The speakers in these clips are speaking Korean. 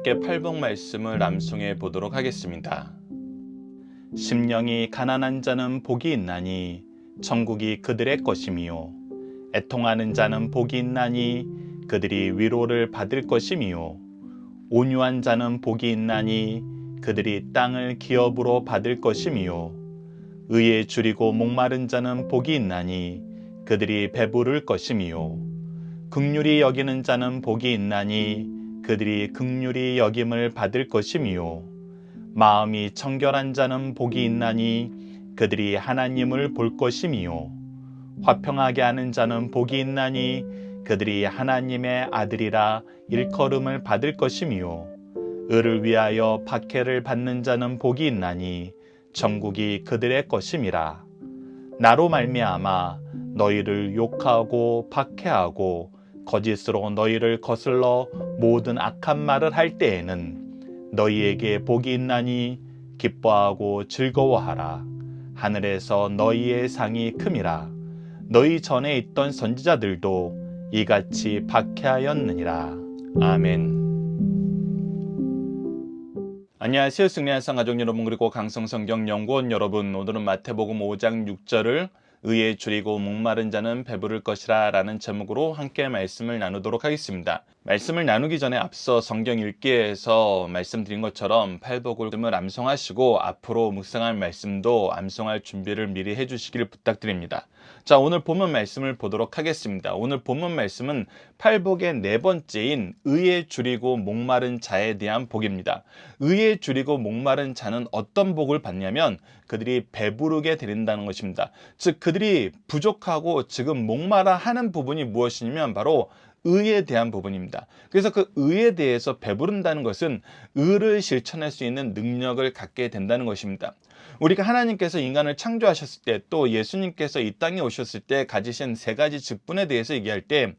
함께 팔복 말씀을 암송해 보도록 하겠습니다. 심령이 가난한 자는 복이 있나니 천국이 그들의 것이미요. 애통하는 자는 복이 있나니 그들이 위로를 받을 것이미요. 온유한 자는 복이 있나니 그들이 땅을 기업으로 받을 것이미요. 의에 줄이고 목마른 자는 복이 있나니 그들이 배부를 것이미요. 긍휼히 여기는 자는 복이 있나니 그들이 긍휼히 여김을 받을 것이미요. 마음이 청결한 자는 복이 있나니 그들이 하나님을 볼 것이미요. 화평하게 하는 자는 복이 있나니 그들이 하나님의 아들이라 일컬음을 받을 것이미요. 의를 위하여 박해를 받는 자는 복이 있나니 천국이 그들의 것임이라. 나로 말미암아 너희를 욕하고 박해하고 거짓으로 너희를 거슬러 모든 악한 말을 할 때에는 너희에게 복이 있나니 기뻐하고 즐거워하라. 하늘에서 너희의 상이 큼이라. 너희 전에 있던 선지자들도 이같이 박해하였느니라. 아멘. 안녕하세요. 승리한상 가족 여러분, 그리고 강성성경연구원 여러분, 오늘은 마태복음 5장 6절을 의에 줄이고 목마른 자는 배부를 것이라 라는 제목으로 함께 말씀을 나누도록 하겠습니다. 말씀을 나누기 전에 앞서 성경 읽기에서 말씀드린 것처럼 팔복을 암송하시고 앞으로 묵상할 말씀도 암송할 준비를 미리 해주시기를 부탁드립니다. 자, 오늘 본문 말씀을 보도록 하겠습니다. 오늘 본문 말씀은 팔복의 네 번째인 의에 줄이고 목마른 자에 대한 복입니다. 의에 줄이고 목마른 자는 어떤 복을 받냐면 그들이 배부르게 되린다는 것입니다. 즉 그들이 부족하고 지금 목마라 하는 부분이 무엇이냐면 바로 의에 대한 부분입니다. 그래서 그 의에 대해서 배부른다는 것은 의를 실천할 수 있는 능력을 갖게 된다는 것입니다. 우리가 하나님께서 인간을 창조하셨을 때, 또 예수님께서 이 땅에 오셨을 때 가지신 세 가지 직분에 대해서 얘기할 때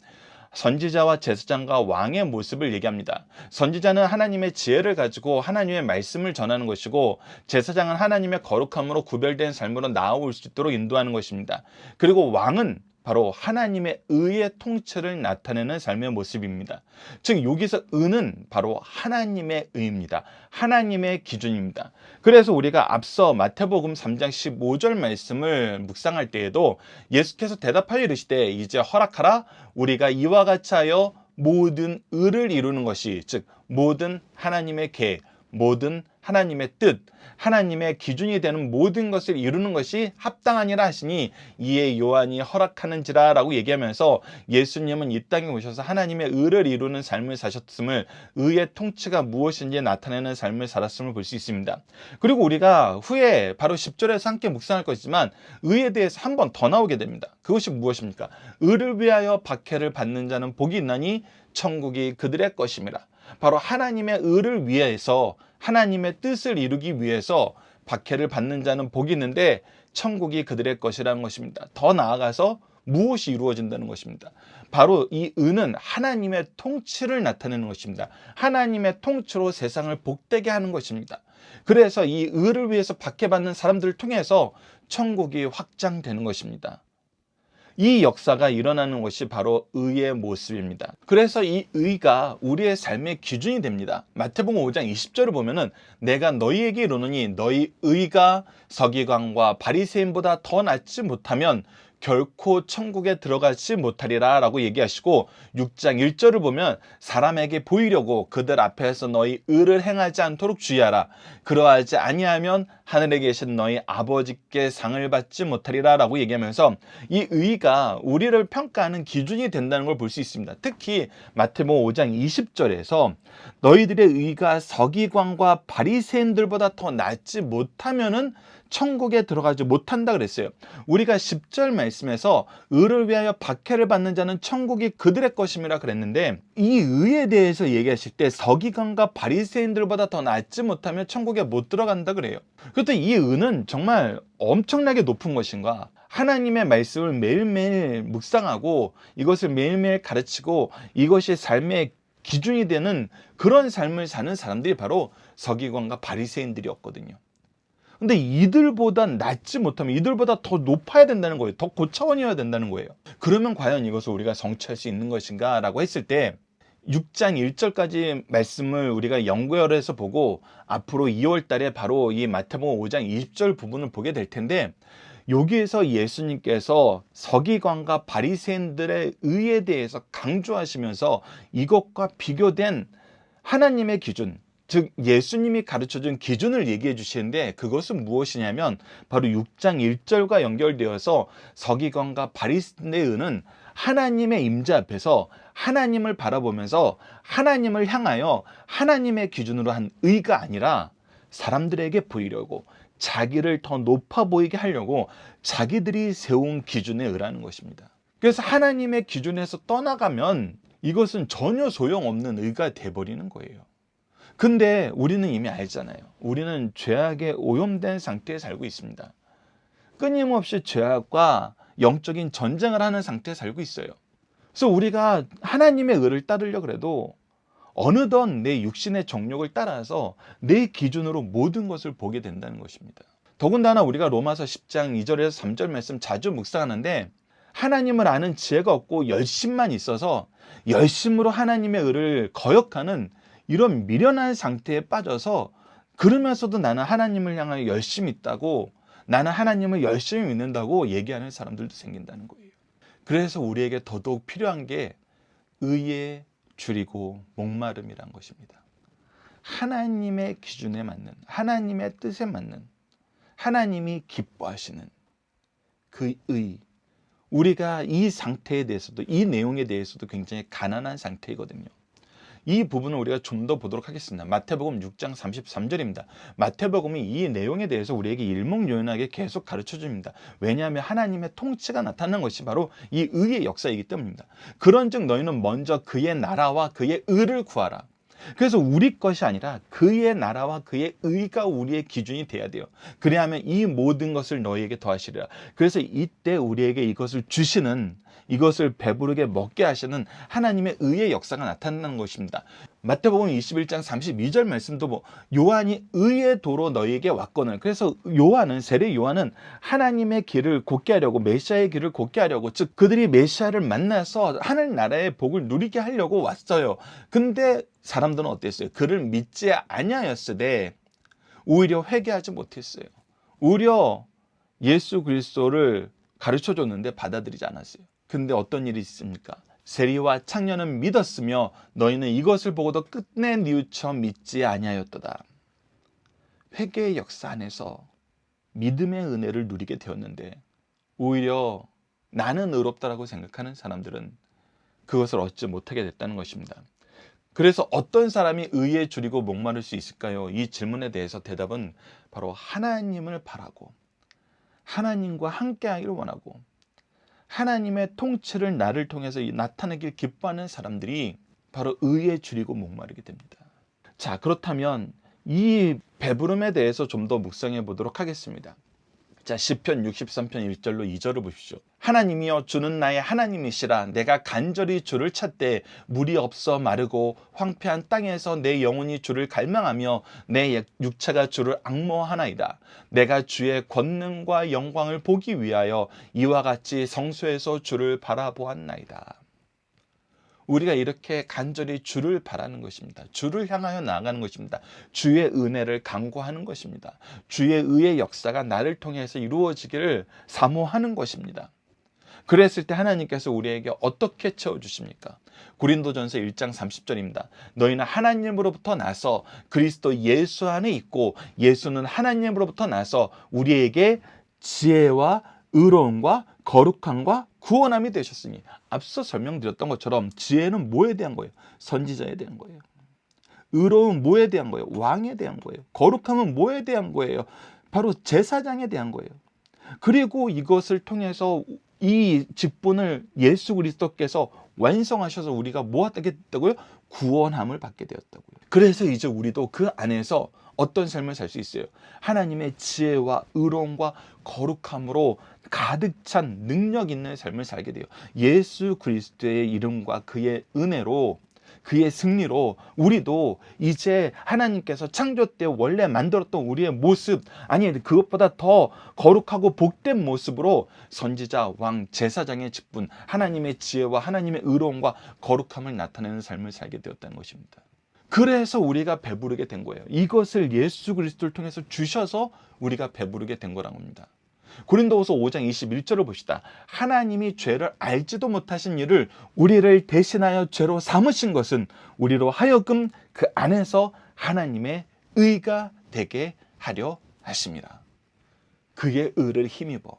선지자와 제사장과 왕의 모습을 얘기합니다. 선지자는 하나님의 지혜를 가지고 하나님의 말씀을 전하는 것이고, 제사장은 하나님의 거룩함으로 구별된 삶으로 나아올 수 있도록 인도하는 것입니다. 그리고 왕은 바로 하나님의 의의 통치를 나타내는 삶의 모습입니다. 즉 여기서 의는 바로 하나님의 의입니다. 하나님의 기준입니다. 그래서 우리가 앞서 마태복음 3장 15절 말씀을 묵상할 때에도 예수께서 대답하여 이르시되 이제 허락하라. 우리가 이와 같이 하여 모든 의를 이루는 것이, 즉 모든 하나님의 계획, 모든 하나님의 뜻, 하나님의 기준이 되는 모든 것을 이루는 것이 합당하니라 하시니 이에 요한이 허락하는지라 라고 얘기하면서 예수님은 이 땅에 오셔서 하나님의 의를 이루는 삶을 사셨음을, 의의 통치가 무엇인지 나타내는 삶을 살았음을 볼 수 있습니다. 그리고 우리가 후에 바로 10절에서 함께 묵상할 것이지만 의에 대해서 한 번 더 나오게 됩니다. 그것이 무엇입니까? 의를 위하여 박해를 받는 자는 복이 있나니 천국이 그들의 것임이라. 바로 하나님의 의를 위해서, 하나님의 뜻을 이루기 위해서 박해를 받는 자는 복이 있는데 천국이 그들의 것이라는 것입니다. 더 나아가서 무엇이 이루어진다는 것입니다. 바로 이 의는 하나님의 통치를 나타내는 것입니다. 하나님의 통치로 세상을 복되게 하는 것입니다. 그래서 이 의를 위해서 박해받는 사람들을 통해서 천국이 확장되는 것입니다. 이 역사가 일어나는 것이 바로 의의 모습입니다. 그래서 이 의가 우리의 삶의 기준이 됩니다. 마태복음 5장 20절을 보면은 내가 너희에게 이르노니 너희 의가 서기관과 바리새인보다 더 낫지 못하면 결코 천국에 들어가지 못하리라 라고 얘기하시고, 6장 1절을 보면 사람에게 보이려고 그들 앞에서 너희 의를 행하지 않도록 주의하라. 그러하지 아니하면 하늘에 계신 너희 아버지께 상을 받지 못하리라 라고 얘기하면서 이 의가 우리를 평가하는 기준이 된다는 걸 볼 수 있습니다. 특히 마태복음 5장 20절에서 너희들의 의가 서기관과 바리새인들보다 더 낫지 못하면은 천국에 들어가지 못한다 그랬어요. 우리가 10절 말씀에서 의를 위하여 박해를 받는 자는 천국이 그들의 것임이라 그랬는데, 이 의에 대해서 얘기하실 때 서기관과 바리새인들보다 더 낫지 못하면 천국에 못 들어간다 그래요. 그런데 이 의는 정말 엄청나게 높은 것인가? 하나님의 말씀을 매일매일 묵상하고 이것을 매일매일 가르치고 이것이 삶의 기준이 되는 그런 삶을 사는 사람들이 바로 서기관과 바리새인들이었거든요. 근데 이들보다 낫지 못하면 이들보다 더 높아야 된다는 거예요. 더 고차원이어야 된다는 거예요. 그러면 과연 이것을 우리가 성취할 수 있는 것인가 라고 했을 때 6장 1절까지 말씀을 우리가 연결해서 보고 앞으로 2월 달에 바로 이 마태복음 5장 20절 부분을 보게 될 텐데, 여기에서 예수님께서 서기관과 바리새인들의 의에 대해서 강조하시면서 이것과 비교된 하나님의 기준, 즉 예수님이 가르쳐준 기준을 얘기해 주시는데, 그것은 무엇이냐면 바로 6장 1절과 연결되어서 서기관과 바리새인의 의는 하나님의 임재 앞에서 하나님을 바라보면서 하나님을 향하여 하나님의 기준으로 한 의가 아니라 사람들에게 보이려고, 자기를 더 높아 보이게 하려고 자기들이 세운 기준에 의라는 것입니다. 그래서 하나님의 기준에서 떠나가면 이것은 전혀 소용없는 의가 돼버리는 거예요. 근데 우리는 이미 알잖아요. 우리는 죄악에 오염된 상태에 살고 있습니다. 끊임없이 죄악과 영적인 전쟁을 하는 상태에 살고 있어요. 그래서 우리가 하나님의 의를 따르려고 해도 어느덧 내 육신의 정욕을 따라서 내 기준으로 모든 것을 보게 된다는 것입니다. 더군다나 우리가 로마서 10장 2절에서 3절 말씀 자주 묵상하는데, 하나님을 아는 지혜가 없고 열심만 있어서 열심으로 하나님의 의를 거역하는 이런 미련한 상태에 빠져서, 그러면서도 나는 하나님을 향하여 열심히 있다고, 나는 하나님을 열심히 믿는다고 얘기하는 사람들도 생긴다는 거예요. 그래서 우리에게 더더욱 필요한 게 의에 줄이고 목마름이란 것입니다. 하나님의 기준에 맞는, 하나님의 뜻에 맞는, 하나님이 기뻐하시는 그 의. 우리가 이 상태에 대해서도, 이 내용에 대해서도 굉장히 가난한 상태이거든요. 이 부분을 우리가 좀 더 보도록 하겠습니다. 마태복음 6장 33절입니다. 마태복음이 이 내용에 대해서 우리에게 일목요연하게 계속 가르쳐 줍니다. 왜냐하면 하나님의 통치가 나타나는 것이 바로 이 의의 역사이기 때문입니다. 그런즉 너희는 먼저 그의 나라와 그의 의를 구하라. 그래서 우리 것이 아니라 그의 나라와 그의 의가 우리의 기준이 돼야 돼요. 그래야만 이 모든 것을 너희에게 더하시리라. 그래서 이때 우리에게 이것을 주시는, 이것을 배부르게 먹게 하시는 하나님의 의의 역사가 나타나는 것입니다. 마태복음 21장 32절 말씀도 요한이 의의 도로 너희에게 왔거늘. 그래서 요한은, 세례 요한은 하나님의 길을 곧게 하려고, 메시아의 길을 곧게 하려고, 즉 그들이 메시아를 만나서 하늘나라의 복을 누리게 하려고 왔어요. 근데 사람들은 어땠어요? 그를 믿지 아니하였으되 오히려 회개하지 못했어요. 오히려 예수 그리스도를 가르쳐줬는데 받아들이지 않았어요. 근데 어떤 일이 있습니까? 세리와 창녀는 믿었으며 너희는 이것을 보고도 끝내 뉘우쳐 믿지 아니하였도다. 회개의 역사 안에서 믿음의 은혜를 누리게 되었는데, 오히려 나는 의롭다라고 생각하는 사람들은 그것을 얻지 못하게 됐다는 것입니다. 그래서 어떤 사람이 의에 줄이고 목마를 수 있을까요? 이 질문에 대해서 대답은 바로 하나님을 바라고, 하나님과 함께하기를 원하고, 하나님의 통치를 나를 통해서 나타내길 기뻐하는 사람들이 바로 의에 줄이고 목마르게 됩니다. 자, 그렇다면 이 배부름에 대해서 좀 더 묵상해 보도록 하겠습니다. 자, 시편 63편 1절로 2절을 보십시오. 하나님이여 주는 나의 하나님이시라. 내가 간절히 주를 찾되 물이 없어 마르고 황폐한 땅에서 내 영혼이 주를 갈망하며 내 육체가 주를 앙모하나이다. 내가 주의 권능과 영광을 보기 위하여 이와 같이 성소에서 주를 바라보았나이다. 우리가 이렇게 간절히 주를 바라는 것입니다. 주를 향하여 나아가는 것입니다. 주의 은혜를 간구하는 것입니다. 주의 의의 역사가 나를 통해서 이루어지기를 사모하는 것입니다. 그랬을 때 하나님께서 우리에게 어떻게 채워주십니까? 고린도전서 1장 30절입니다. 너희는 하나님으로부터 나서 그리스도 예수 안에 있고 예수는 하나님으로부터 나서 우리에게 지혜와 의로움과 거룩함과 구원함이 되셨으니, 앞서 설명드렸던 것처럼 지혜는 뭐에 대한 거예요? 선지자에 대한 거예요. 의로움은 뭐에 대한 거예요? 왕에 대한 거예요. 거룩함은 뭐에 대한 거예요? 바로 제사장에 대한 거예요. 그리고 이것을 통해서 이 직분을 예수 그리스도께서 완성하셔서 우리가 뭐 하게 됐다고요? 구원함을 받게 되었다고요. 그래서 이제 우리도 그 안에서 어떤 삶을 살 수 있어요? 하나님의 지혜와 의로움과 거룩함으로 가득 찬 능력 있는 삶을 살게 돼요. 예수 그리스도의 이름과 그의 은혜로 그의 승리로 우리도 이제 하나님께서 창조 때 원래 만들었던 우리의 모습, 아니 그것보다 더 거룩하고 복된 모습으로 선지자, 왕, 제사장의 직분, 하나님의 지혜와 하나님의 의로움과 거룩함을 나타내는 삶을 살게 되었다는 것입니다. 그래서 우리가 배부르게 된 거예요. 이것을 예수 그리스도를 통해서 주셔서 우리가 배부르게 된 거란 겁니다. 고린도후서 5장 21절을 봅시다. 하나님이 죄를 알지도 못하신 이를 우리를 대신하여 죄로 삼으신 것은 우리로 하여금 그 안에서 하나님의 의가 되게 하려 하십니다. 그의 의를 힘입어.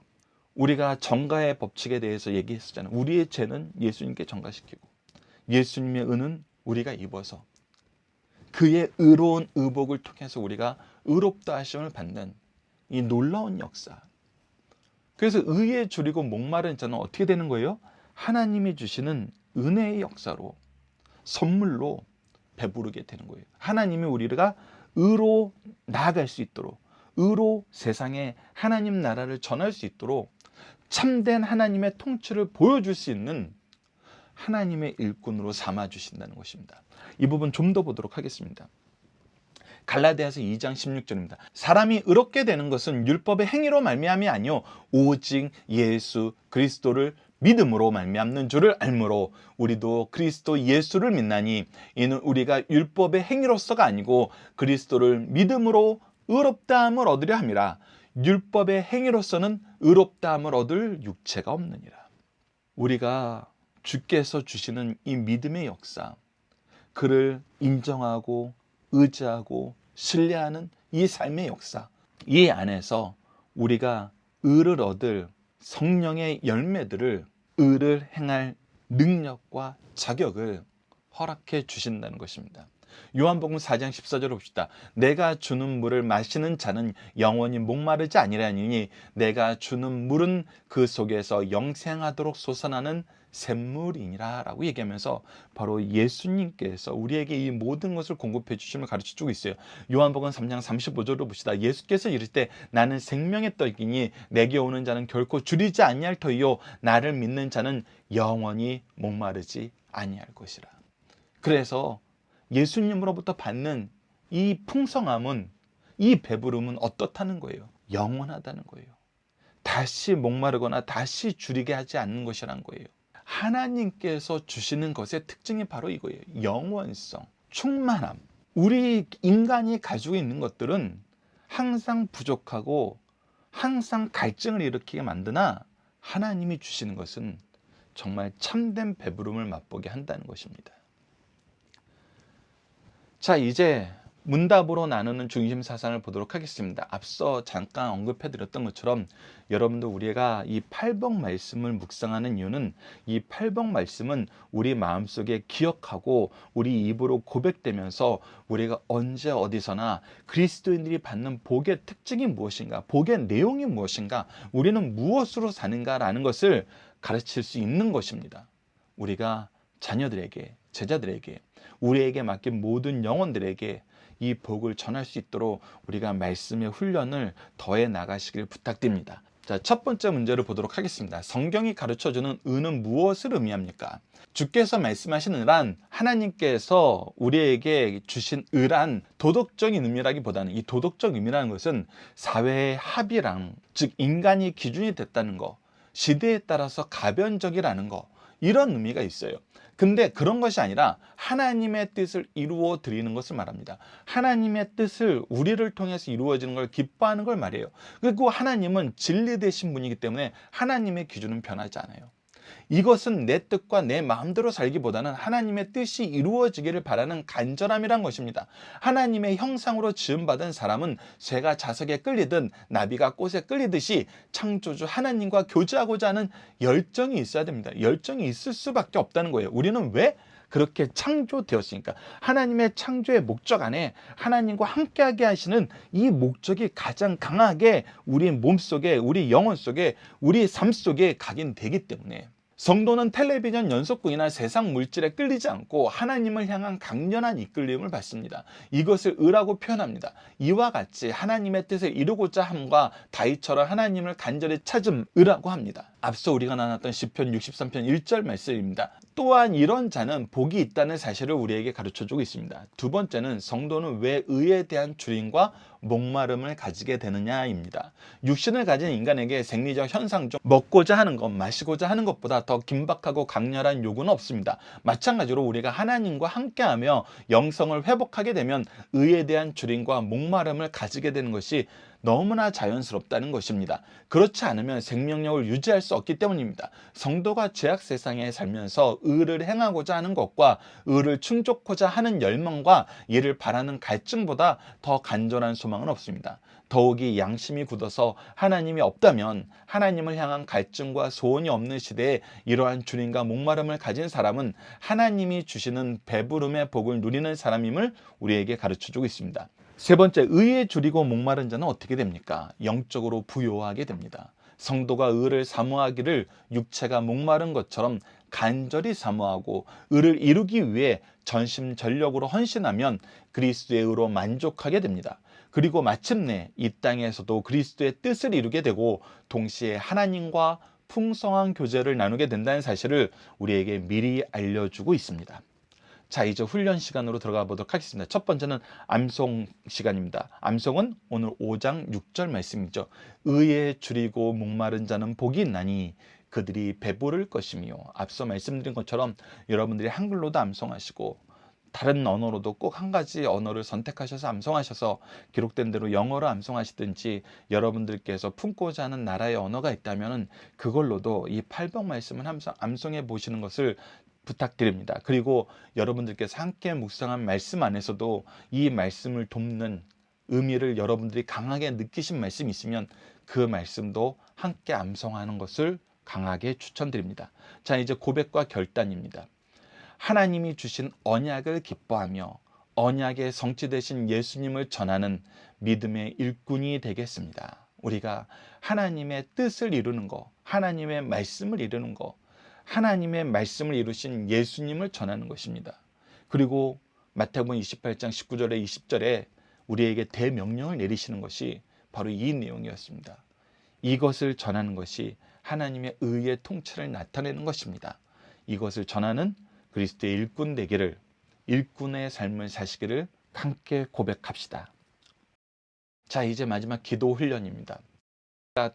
우리가 정가의 법칙에 대해서 얘기했었잖아요. 우리의 죄는 예수님께 정가시키고 예수님의 의는 우리가 입어서 그의 의로운 의복을 통해서 우리가 의롭다 하심을 받는 이 놀라운 역사. 그래서 의에 줄이고 목마른 자는 어떻게 되는 거예요? 하나님이 주시는 은혜의 역사로, 선물로 배부르게 되는 거예요. 하나님이 우리가 의로 나아갈 수 있도록, 의로 세상에 하나님 나라를 전할 수 있도록 참된 하나님의 통치를 보여줄 수 있는 하나님의 일꾼으로 삼아주신다는 것입니다. 이 부분 좀 더 보도록 하겠습니다. 갈라디아서 2장 16절입니다. 사람이 의롭게 되는 것은 율법의 행위로 말미암이 아니요 오직 예수 그리스도를 믿음으로 말미암는 줄을 알므로 우리도 그리스도 예수를 믿나니 이는 우리가 율법의 행위로서가 아니고 그리스도를 믿음으로 의롭다함을 얻으려 함이라. 율법의 행위로서는 의롭다함을 얻을 육체가 없느니라. 우리가 주께서 주시는 이 믿음의 역사, 그를 인정하고 의지하고 신뢰하는 이 삶의 역사, 이 안에서 우리가 의를 얻을 성령의 열매들을, 의를 행할 능력과 자격을 허락해 주신다는 것입니다. 요한복음 4장 14절을 봅시다. 내가 주는 물을 마시는 자는 영원히 목마르지 아니하리니 내가 주는 물은 그 속에서 영생하도록 솟아나는 샘물이니라 라고 얘기하면서 바로 예수님께서 우리에게 이 모든 것을 공급해 주심을 가르쳐주고 있어요. 요한복음 3장 35절을 봅시다. 예수께서 이르시되 나는 생명의 떡이니 내게 오는 자는 결코 줄이지 아니할 터이요 나를 믿는 자는 영원히 목마르지 아니할 것이라. 그래서 예수님으로부터 받는 이 풍성함은, 이 배부름은 어떻다는 거예요? 영원하다는 거예요. 다시 목마르거나 다시 줄이게 하지 않는 것이란 거예요. 하나님께서 주시는 것의 특징이 바로 이거예요. 영원성, 충만함. 우리 인간이 가지고 있는 것들은 항상 부족하고 항상 갈증을 일으키게 만드나 하나님이 주시는 것은 정말 참된 배부름을 맛보게 한다는 것입니다. 자, 이제 문답으로 나누는 중심 사상을 보도록 하겠습니다. 앞서 잠깐 언급해 드렸던 것처럼 여러분도 우리가 이 8복 말씀을 묵상하는 이유는 이 8복 말씀은 우리 마음속에 기억하고 우리 입으로 고백되면서 우리가 언제 어디서나 그리스도인들이 받는 복의 특징이 무엇인가, 복의 내용이 무엇인가, 우리는 무엇으로 사는가라는 것을 가르칠 수 있는 것입니다. 우리가 자녀들에게, 제자들에게, 우리에게 맡긴 모든 영혼들에게 이 복을 전할 수 있도록 우리가 말씀의 훈련을 더해 나가시길 부탁드립니다. 자, 첫 번째 문제를 보도록 하겠습니다. 성경이 가르쳐주는 의는 무엇을 의미합니까? 주께서 말씀하신 의란 하나님께서 우리에게 주신 의란 도덕적인 의미라기보다는 이 도덕적 의미라는 것은 사회의 합의랑, 즉 인간이 기준이 됐다는 거, 시대에 따라서 가변적이라는 거, 이런 의미가 있어요. 근데 그런 것이 아니라 하나님의 뜻을 이루어 드리는 것을 말합니다. 하나님의 뜻을 우리를 통해서 이루어지는 걸 기뻐하는 걸 말해요. 그리고 하나님은 진리 되신 분이기 때문에 하나님의 기준은 변하지 않아요. 이것은 내 뜻과 내 마음대로 살기보다는 하나님의 뜻이 이루어지기를 바라는 간절함이란 것입니다. 하나님의 형상으로 지음받은 사람은 새가 자석에 끌리든 나비가 꽃에 끌리듯이 창조주 하나님과 교제하고자 하는 열정이 있어야 됩니다. 열정이 있을 수밖에 없다는 거예요. 우리는 왜 그렇게 창조되었으니까 하나님의 창조의 목적 안에 하나님과 함께하게 하시는 이 목적이 가장 강하게 우리 몸속에, 우리 영혼 속에, 우리 삶 속에 각인되기 때문에 성도는 텔레비전 연속극이나 세상 물질에 끌리지 않고 하나님을 향한 강렬한 이끌림을 받습니다. 이것을 의라고 표현합니다. 이와 같이 하나님의 뜻을 이루고자 함과 다윗처럼 하나님을 간절히 찾음 의라고 합니다. 앞서 우리가 나눴던 시편 63편 1절 말씀입니다. 또한 이런 자는 복이 있다는 사실을 우리에게 가르쳐주고 있습니다. 두 번째는 성도는 왜 의에 대한 주림과 목마름을 가지게 되느냐입니다. 육신을 가진 인간에게 생리적 현상 중 먹고자 하는 것, 마시고자 하는 것보다 더 긴박하고 강렬한 요구는 없습니다. 마찬가지로 우리가 하나님과 함께하며 영성을 회복하게 되면 의에 대한 주림과 목마름을 가지게 되는 것이 너무나 자연스럽다는 것입니다. 그렇지 않으면 생명력을 유지할 수 없기 때문입니다. 성도가 죄악 세상에 살면서 의를 행하고자 하는 것과 의를 충족하고자 하는 열망과 이를 바라는 갈증보다 더 간절한 소망은 없습니다. 더욱이 양심이 굳어서 하나님이 없다면 하나님을 향한 갈증과 소원이 없는 시대에 이러한 주님과 목마름을 가진 사람은 하나님이 주시는 배부름의 복을 누리는 사람임을 우리에게 가르쳐주고 있습니다. 세 번째, 의에 줄이고 목마른 자는 어떻게 됩니까? 영적으로 부요하게 됩니다. 성도가 의를 사모하기를 육체가 목마른 것처럼 간절히 사모하고 의를 이루기 위해 전심전력으로 헌신하면 그리스도의 의로 만족하게 됩니다. 그리고 마침내 이 땅에서도 그리스도의 뜻을 이루게 되고 동시에 하나님과 풍성한 교제를 나누게 된다는 사실을 우리에게 미리 알려주고 있습니다. 자, 이제 훈련 시간으로 들어가 보도록 하겠습니다. 첫 번째는 암송 시간입니다. 암송은 오늘 5장 6절 말씀이죠. 의에 줄이고 목마른 자는 복이 있나니 그들이 배부를 것이며, 앞서 말씀드린 것처럼 여러분들이 한글로도 암송하시고 다른 언어로도 꼭 한 가지 언어를 선택하셔서 암송하셔서 기록된 대로 영어로 암송하시든지 여러분들께서 품고자 하는 나라의 언어가 있다면 그걸로도 이 8번 말씀을 암송해 보시는 것을 부탁드립니다. 그리고 여러분들께서 함께 묵상한 말씀 안에서도 이 말씀을 돕는 의미를 여러분들이 강하게 느끼신 말씀이 있으면 그 말씀도 함께 암송하는 것을 강하게 추천드립니다. 자, 이제 고백과 결단입니다. 하나님이 주신 언약을 기뻐하며 언약의 성취 되신 예수님을 전하는 믿음의 일꾼이 되겠습니다. 우리가 하나님의 뜻을 이루는 것, 하나님의 말씀을 이루는 것, 하나님의 말씀을 이루신 예수님을 전하는 것입니다. 그리고 마태복음 28장 19절에 20절에 우리에게 대명령을 내리시는 것이 바로 이 내용이었습니다. 이것을 전하는 것이 하나님의 의의 통치를 나타내는 것입니다. 이것을 전하는 그리스도의 일꾼 되기를, 일꾼의 삶을 사시기를 함께 고백합시다. 자, 이제 마지막 기도 훈련입니다.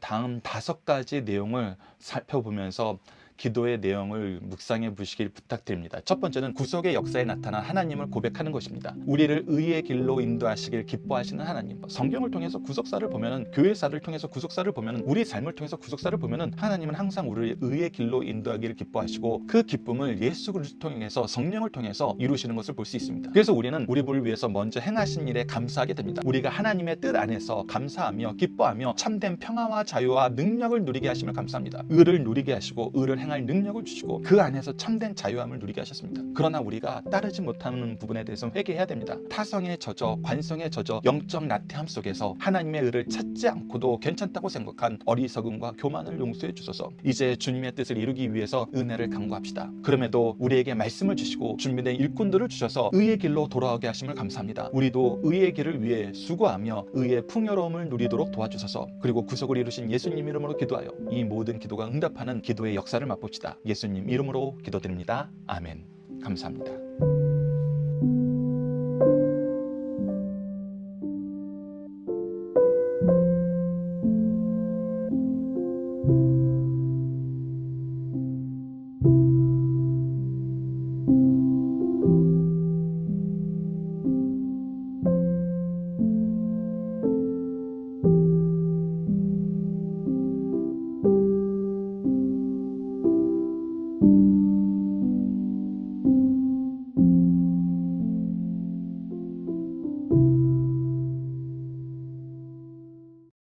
다음 5가지 내용을 살펴보면서 기도의 내용을 묵상해 보시길 부탁드립니다. 첫 번째는 구속의 역사에 나타난 하나님을 고백하는 것입니다. 우리를 의의 길로 인도하시길 기뻐하시는 하나님. 성경을 통해서 구속사를 보면은, 교회사를 통해서 구속사를 보면은, 우리 삶을 통해서 구속사를 보면은 하나님은 항상 우리를 의의 길로 인도하기를 기뻐하시고 그 기쁨을 예수 그리스도를 통해서, 성령을 통해서 이루시는 것을 볼 수 있습니다. 그래서 우리는 우리를 위해서 먼저 행하신 일에 감사하게 됩니다. 우리가 하나님의 뜻 안에서 감사하며 기뻐하며 참된 평화와 자유와 능력을 누리게 하심을 감사합니다. 의를 누리게 하시고 의를 행할 능력을 주시고 그 안에서 참된 자유함을 누리게 하셨습니다. 그러나 우리가 따르지 못하는 부분에 대해서는 회개해야 됩니다. 타성에 젖어 관성에 젖어 영적 나태함 속에서 하나님의 의를 찾지 않고도 괜찮다고 생각한 어리석음과 교만을 용서해 주소서. 이제 주님의 뜻을 이루기 위해서 은혜를 간구합시다. 그럼에도 우리에게 말씀을 주시고 준비된 일꾼들을 주셔서 의의 길로 돌아오게 하심을 감사합니다. 우리도 의의 길을 위해 수고하며 의의 풍요로움을 누리도록 도와주소서. 그리고 구속을 이루신 예수님 이름으로 기도하여 이 모든 기도가 응답하는 기도의 역사를 맛봅시다. 예수님 이름으로 기도드립니다. 아멘. 감사합니다.